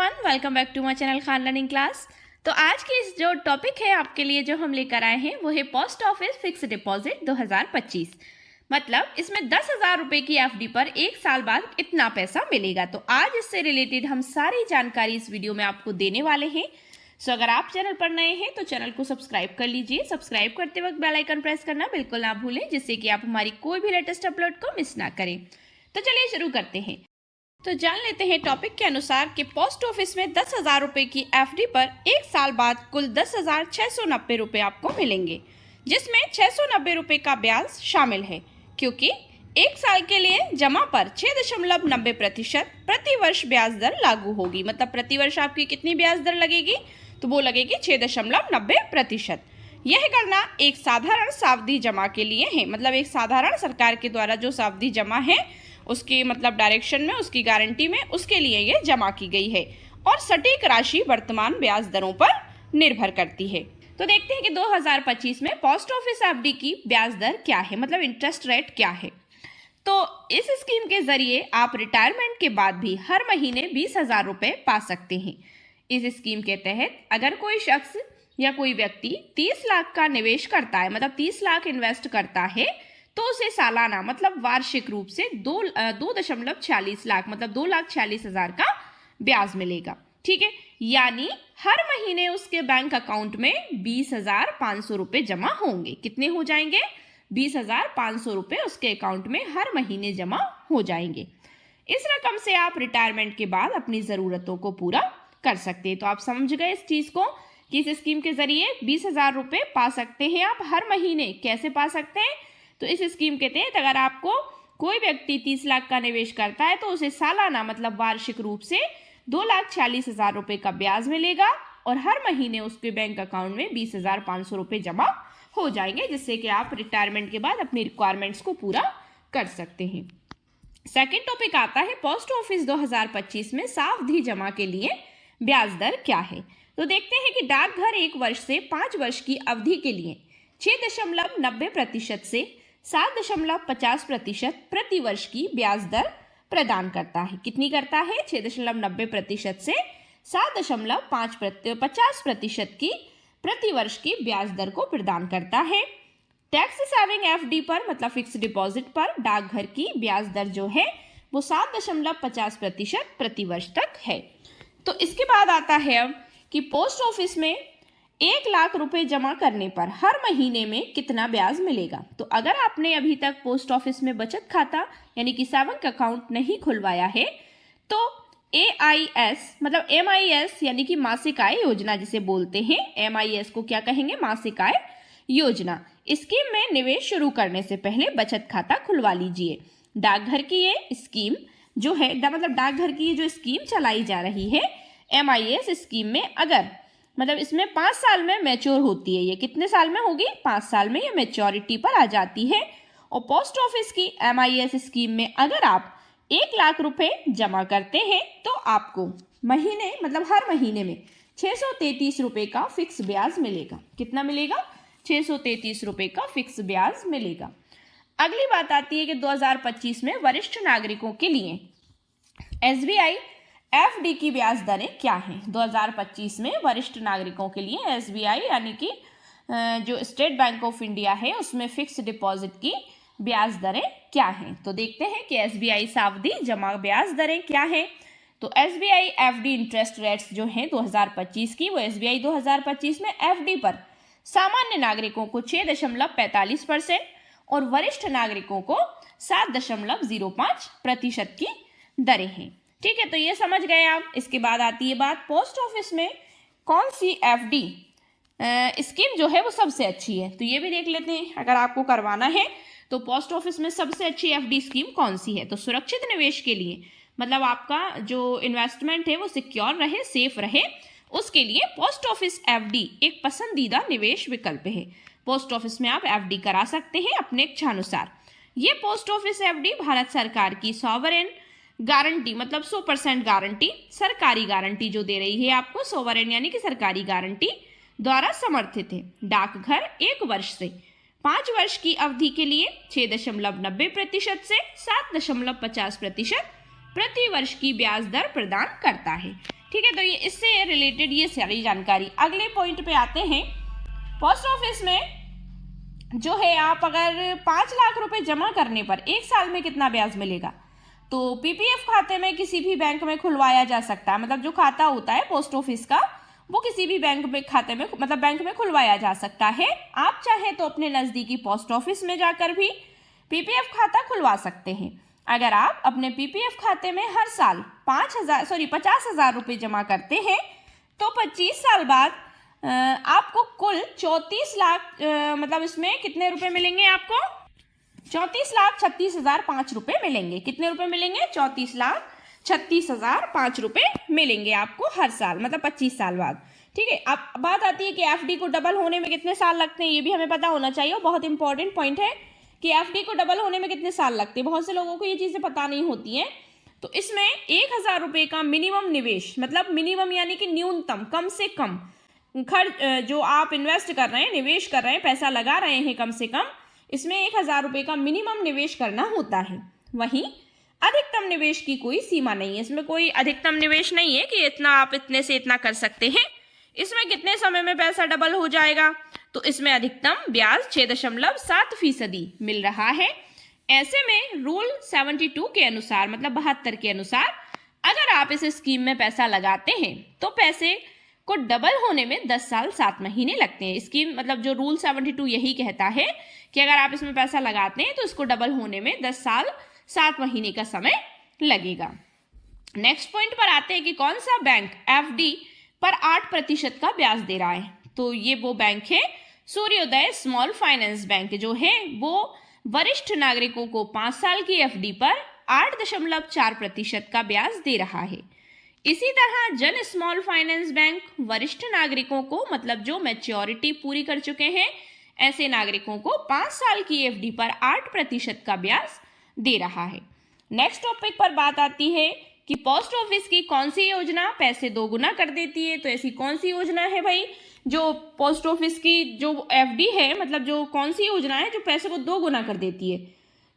Everyone, welcome back to my channel Khan learning class. तो आज की इस जो टॉपिक है आपके लिए जो हम लेकर आए हैं वो है पोस्ट ऑफिस फिक्स डिपॉजिट 2025। मतलब इसमें 10,000 रुपए की एफडी पर एक साल बाद इतना पैसा मिलेगा। तो आज इससे रिलेटेड हम सारी जानकारी इस वीडियो में आपको देने वाले हैं। सो अगर आप चैनल पर नए हैं तो चैनल को सब्सक्राइब कर लीजिए। सब्सक्राइब करते वक्त बेल आइकन प्रेस करना बिल्कुल ना भूलें, जिससे कि आप हमारी कोई भी लेटेस्ट अपलोड को मिस ना करें। तो चलिए शुरू करते हैं। तो जान लेते हैं टॉपिक के अनुसार कि पोस्ट ऑफिस में 10,000 रुपए की एफडी पर एक साल बाद कुल 10,690 रुपए आपको मिलेंगे, जिसमें 690 रुपए का ब्याज शामिल है, क्योंकि एक साल के लिए जमा पर 6.90% प्रति वर्ष ब्याज दर लागू होगी। मतलब प्रति वर्ष आपकी कितनी ब्याज दर लगेगी, तो वो लगेगी 6.90%। यह गणना एक साधारण सावधि जमा के लिए है। मतलब एक साधारण सरकार के द्वारा जो सावधि जमा है उसके मतलब डायरेक्शन में, उसकी गारंटी में, उसके लिए ये जमा की गई है और सटीक राशि वर्तमान ब्याज दरों पर निर्भर करती है। तो देखते हैं कि 2025 में पोस्ट ऑफिस एफडी की ब्याज दर क्या है, मतलब इंटरेस्ट रेट क्या है। तो इस स्कीम के जरिए आप रिटायरमेंट के बाद भी हर महीने 20,000 रुपए पा सकते हैं। इस स्कीम के तहत अगर कोई शख्स या कोई व्यक्ति 30 लाख का निवेश करता है, मतलब 30 लाख इन्वेस्ट करता है, तो उसे सालाना मतलब वार्षिक रूप से 2.46 लाख मतलब 2,46,000 का ब्याज मिलेगा। ठीक है, यानी हर महीने उसके बैंक अकाउंट में 20,500 रुपए जमा होंगे। कितने हो जाएंगे? 20,500 रुपए उसके अकाउंट में हर महीने जमा हो जाएंगे। इस रकम से आप रिटायरमेंट के बाद अपनी जरूरतों को पूरा कर सकते हैं। तो आप समझ गए इस चीज को कि इस स्कीम के जरिए 20,000 रुपए पा सकते हैं आप हर महीने। कैसे पा सकते हैं? तो इस स्कीम के तहत अगर आपको कोई व्यक्ति 30 लाख का निवेश करता है तो उसे सालाना मतलब वार्षिक रूप से 2,46,000 रुपए का ब्याज मिलेगा और हर महीने उसके बैंक अकाउंट में 20,500 रुपए जमा हो जाएंगे, जिससे कि आप रिटायरमेंट के बाद अपनी रिक्वायरमेंट्स को पूरा कर सकते हैं। सेकेंड टॉपिक आता है पोस्ट ऑफिस 2025 में सावधि जमा के लिए ब्याज दर क्या है। तो देखते हैं कि डाकघर 1 वर्ष से 5 वर्ष की अवधि के लिए 6.90% से 7.50% प्रति वर्ष की ब्याज दर प्रदान करता है। कितनी करता है? 6.90% से 7.50% की प्रति वर्ष की ब्याज दर को प्रदान करता है। टैक्स सेविंग एफडी पर मतलब फिक्स डिपॉजिट पर डाकघर की ब्याज दर जो है वो 7.50% प्रति वर्ष तक है। तो इसके बाद आता है अब कि पोस्ट ऑफिस में 1 लाख रुपए जमा करने पर हर महीने में कितना ब्याज मिलेगा। तो अगर आपने अभी तक पोस्ट ऑफिस में बचत खाता यानी कि सेविंग अकाउंट नहीं खुलवाया है तो AIS मतलब MIS यानी कि मासिक आय योजना जिसे बोलते हैं, MIS को क्या कहेंगे? मासिक आय योजना। स्कीम में निवेश शुरू करने से पहले बचत खाता खुलवा लीजिए। डाकघर की ये स्कीम जो है मतलब डाकघर की जो स्कीम चलाई जा रही है MIS स्कीम में, अगर मतलब इसमें 5 साल में मैच्योर होती है। ये कितने साल में होगी? 5 साल में ये मैच्योरिटी पर आ जाती है। और पोस्ट ऑफिस की MIS स्कीम में अगर आप 1 लाख रुपए जमा करते हैं तो आपको महीने मतलब हर महीने में 633 रुपए का फिक्स ब्याज मिलेगा। कितना मिलेगा? 633 रुपए का फिक्स ब्याज मिलेगा। अगली बात आती है कि 2025 में वरिष्ठ नागरिकों के लिए SBI एफडी की ब्याज दरें क्या हैं। 2025 में वरिष्ठ नागरिकों के लिए SBI यानी कि जो स्टेट बैंक ऑफ इंडिया है उसमें फिक्स डिपॉजिट की ब्याज दरें क्या हैं। तो देखते हैं कि SBI सावधि जमा ब्याज दरें क्या हैं। तो SBI एफडी इंटरेस्ट रेट्स जो हैं 2025 की, वो SBI 2025 में एफडी पर सामान्य नागरिकों को 6.45% और वरिष्ठ नागरिकों को 7.05% की दरें हैं। ठीक है, तो ये समझ गए आप। इसके बाद आती है बात पोस्ट ऑफिस में कौन सी एफडी स्कीम जो है वो सबसे अच्छी है। तो ये भी देख लेते हैं। अगर आपको करवाना है तो पोस्ट ऑफिस में सबसे अच्छी एफडी स्कीम कौन सी है। तो सुरक्षित निवेश के लिए मतलब आपका जो इन्वेस्टमेंट है वो सिक्योर रहे, सेफ रहे, उसके लिए पोस्ट ऑफिस एफडी एक पसंदीदा निवेश विकल्प है। पोस्ट ऑफिस में आप एफडी करा सकते हैं अपने इच्छानुसार। ये पोस्ट ऑफिस एफडी भारत सरकार की सॉवरेन गारंटी मतलब 100% गारंटी, सरकारी गारंटी जो दे रही है आपको, सोवरेन यानी कि सरकारी गारंटी द्वारा समर्थित है। डाकघर 1 वर्ष से 5 वर्ष की अवधि के लिए 6.90% से 7.50% प्रति वर्ष की ब्याज दर प्रदान करता है। ठीक है, तो ये इससे रिलेटेड ये सारी जानकारी। अगले पॉइंट पे आते हैं। पोस्ट ऑफिस में जो है आप अगर 5 लाख रुपए जमा करने पर 1 साल में कितना ब्याज मिलेगा, तो पीपीएफ खाते में किसी भी बैंक में खुलवाया जा सकता है। मतलब जो खाता होता है पोस्ट ऑफिस का, वो किसी भी बैंक में खाते में मतलब बैंक में खुलवाया जा सकता है। आप चाहे तो अपने नजदीकी पोस्ट ऑफिस में जाकर भी पीपीएफ खाता खुलवा सकते हैं। अगर आप अपने पीपीएफ खाते में हर साल 50,000 रुपये जमा करते हैं तो 25 साल बाद आपको कुल 34 लाख मतलब इसमें कितने रुपए मिलेंगे आपको? 34,36,005 रुपये मिलेंगे। कितने रुपए मिलेंगे? 34,36,005 रुपये मिलेंगे आपको हर साल, मतलब 25 साल बाद। ठीक है, अब बात आती है कि एफडी को डबल होने में कितने साल लगते हैं, ये भी हमें पता होना चाहिए। बहुत इंपॉर्टेंट पॉइंट है कि एफडी को डबल होने में कितने साल लगते हैं। बहुत से लोगों को ये चीज़ें पता नहीं होती हैं। तो इसमें 1,000 रुपये का मिनिमम निवेश, मतलब मिनिमम यानी कि न्यूनतम, कम से कम खर्च जो आप इन्वेस्ट कर रहे हैं, निवेश कर रहे हैं, पैसा लगा रहे हैं, कम से कम इसमें 1,000 रुपये का मिनिमम निवेश करना होता है। वहीं अधिकतम निवेश की कोई सीमा नहीं है। इसमें कोई अधिकतम निवेश नहीं है कि इतना आप इतने से इतना कर सकते हैं। इसमें कितने समय में पैसा डबल हो जाएगा, तो इसमें अधिकतम ब्याज 6.7% मिल रहा है। ऐसे में रूल 72 के अनुसार, मतलब 72 के अनुसार, अगर आप इस स्कीम में पैसा लगाते हैं तो पैसे को डबल होने में 10 साल 7 महीने लगते हैं। स्कीम मतलब जो रूल 72 यही कहता है कि अगर आप इसमें पैसा लगाते हैं तो इसको डबल होने में 10 साल 7 महीने का समय लगेगा। नेक्स्ट पॉइंट पर आते हैं कि कौन सा बैंक एफडी पर 8% का ब्याज दे रहा है। तो ये वो बैंक है सूर्योदय स्मॉल फाइनेंस बैंक, जो है वो वरिष्ठ नागरिकों को 5 साल की एफडी पर 8.4% का ब्याज दे रहा है। इसी तरह जन स्मॉल फाइनेंस बैंक वरिष्ठ नागरिकों को, मतलब जो मैच्योरिटी पूरी कर चुके हैं, ऐसे नागरिकों को 5 साल की एफडी पर 8% का ब्याज दे रहा है। नेक्स्ट टॉपिक पर बात आती है कि पोस्ट ऑफिस की कौन सी योजना पैसे दोगुना कर देती है। तो ऐसी कौन सी योजना है भाई, जो पोस्ट ऑफिस की जो एफडी है, मतलब जो कौन सी योजना है जो पैसे को 2 गुना कर देती है।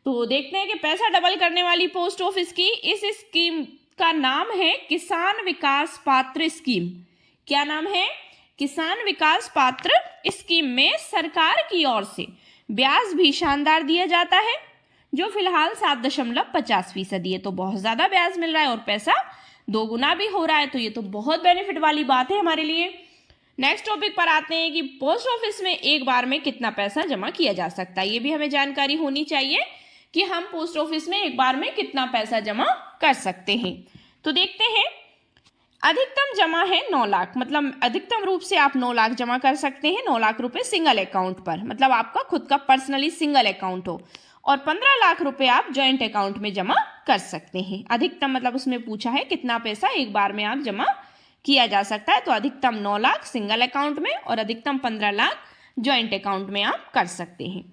तो देखते हैं कि पैसा डबल करने वाली पोस्ट ऑफिस की इस स्कीम का नाम है किसान विकास पात्र स्कीम। क्या नाम है? किसान विकास पात्र स्कीम में सरकार की ओर से ब्याज भी शानदार दिया जाता है, जो फिलहाल 7.50% है। तो बहुत ज्यादा ब्याज मिल रहा है और पैसा 2 गुना भी हो रहा है। तो ये तो बहुत बेनिफिट वाली बात है हमारे लिए। नेक्स्ट टॉपिक पर आते हैं कि पोस्ट ऑफिस में एक बार में कितना पैसा जमा किया जा सकता है। ये भी हमें जानकारी होनी चाहिए कि हम पोस्ट ऑफिस में एक बार में कितना पैसा जमा कर सकते हैं। तो देखते हैं, अधिकतम जमा है 9 लाख, मतलब अधिकतम रूप से आप 9 लाख जमा कर सकते हैं। 9 लाख रुपए सिंगल अकाउंट पर, मतलब आपका खुद का पर्सनली सिंगल अकाउंट हो, और 15 लाख रुपए आप जॉइंट अकाउंट में जमा कर सकते हैं। अधिकतम मतलब उसमें पूछा है कितना पैसा एक बार में आप जमा किया जा सकता है। तो अधिकतम 9 लाख सिंगल अकाउंट में और अधिकतम 15 लाख जॉइंट अकाउंट में आप कर सकते हैं।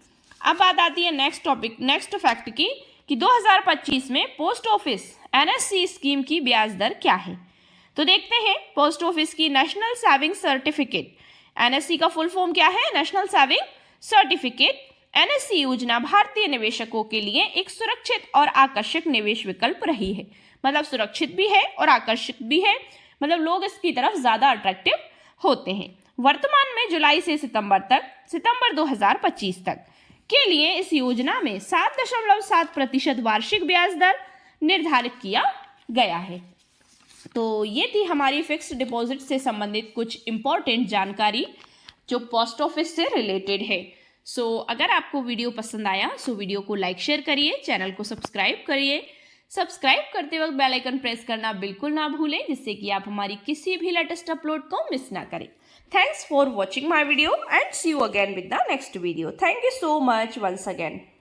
अब बात आती है नेक्स्ट फैक्ट की कि 2025 में पोस्ट ऑफिस एनएससी स्कीम की ब्याज दर क्या है। तो देखते हैं, पोस्ट ऑफिस की नेशनल सेविंग सर्टिफिकेट, एनएससी का फुल फॉर्म क्या है? National saving certificate. एनएससी योजना भारतीय निवेशकों के लिए एक सुरक्षित और आकर्षक निवेश विकल्प रही है। मतलब सुरक्षित भी है और आकर्षक भी है, मतलब लोग इसकी तरफ ज्यादा अट्रैक्टिव होते हैं। वर्तमान में जुलाई से सितंबर 2025 तक के लिए इस योजना में 7.7% वार्षिक ब्याज दर निर्धारित किया गया है। तो ये थी हमारी फिक्स्ड डिपॉजिट से संबंधित कुछ इंपॉर्टेंट जानकारी जो पोस्ट ऑफिस से रिलेटेड है। अगर आपको वीडियो पसंद आया वीडियो को लाइक शेयर करिए, चैनल को सब्सक्राइब करिए। सब्सक्राइब करते वक्त बेल आइकन प्रेस करना बिल्कुल ना भूलें, जिससे कि आप हमारी किसी भी लेटेस्ट अपलोड को मिस ना करें। Thanks for watching my video and see you again with the next video. Thank you so much once again.